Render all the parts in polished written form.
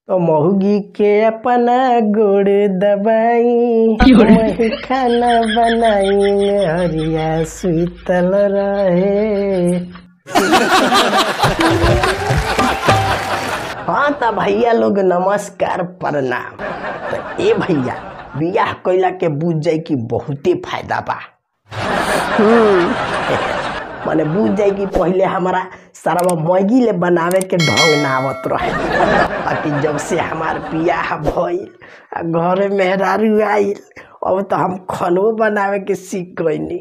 तो महुगी के अपना गुड़ दबाई वही खाना बनाई हरिया सुतल रहे। हाँ तो भैया लोग नमस्कार प्रणाम। तो ए भैया बियाह कइला के बुझ जाए कि बहुते फायदा बा। माने बुझ जाए कि पहले हमारा सारा मैगी ले बनावे के ढंग ना आवत रहे, बाकी जब से हमार बियाह भइल घरे मेहरारू आइल अब तो हम खानो बनावे के सीख गइनी।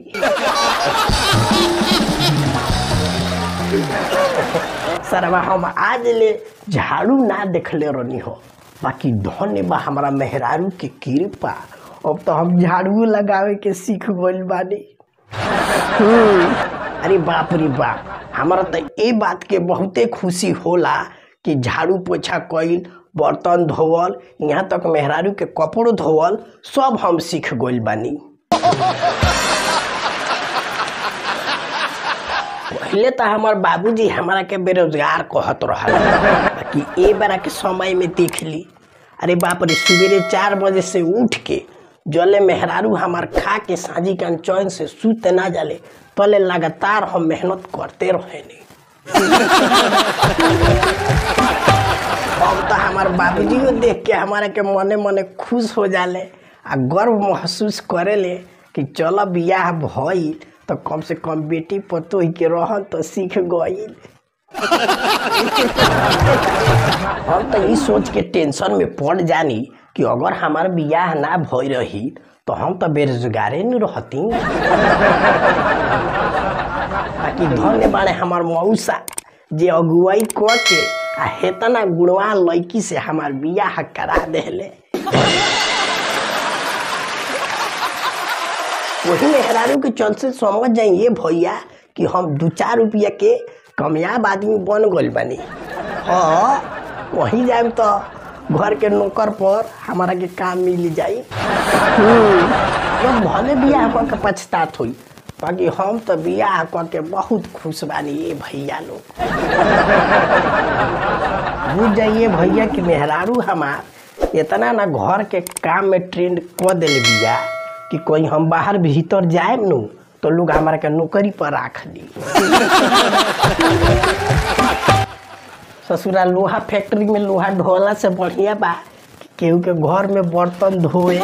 सरवा हम आज ले झाड़ू ना देखले रहनी हो, बाकी धन्य बा हमारा मेहरारू के कृपा अब तो हम झाड़ू लगावे के सीख गइल बानी। अरे बाप रे बाप, हमारा तो ये बात के बहुते खुशी होला कि झाड़ू पोछा कइल, बर्तन धोवल, यहाँ तक मेहरारू के कपड़ों धोवल सब हम सीख गइल बानी। पहले तो हमार बाबूजी हमारा के बेरोजगार कहत रहल, कि ए बार के समय में देख ली। अरे बाप रे, सवेरे 4 बजे से उठ के जले मेहरारू हमार खा के साझी का चैन से सूत ना जाले तले लगातार हम मेहनत करते रहे। अब तो हमार बाबूजी को देख के हमारे के मने मने खुश हो जाले आ गर्व महसूस करेले कि चलो बियाह भइल तो कम से कम बेटी पतोही के रहन तो सीख गइल। हम तो ये सोच के टेंशन में पड़ जानी कि अगर हमार बियाह ना भई रही तो हम तो बेरोजगारे न रहती। बाकी धन्य बाड़े हमार मौसा जे अगुवाई कर के आ हेतना गुणवान लड़की से हमार बियाह करा देले। वही मेहरारू के चल से समझ जाइए भैया कि हम 2-4 रुपया के कामयाब आदमी बन गइल बानी। हाँ, वहीं जाए तो घर के नौकर पर हमारा के काम मिल जाई। जब भले बियाह कर के पछतात हुई, बाकी हम तो बियाह कर के बहुत खुश बानी। ये भैया लोग बुझ जाइए भैया कि मेहरारू हमार इतना ना घर के काम में ट्रेंड कर दिले बिया कि कोई हम बाहर भीतर जाए नु तो लोग हमारा के नौकरी पर रख दी। ससुरा लोहा फैक्ट्री में लोहा ढोला से बढ़िया बा केहू के घर में बर्तन धोए।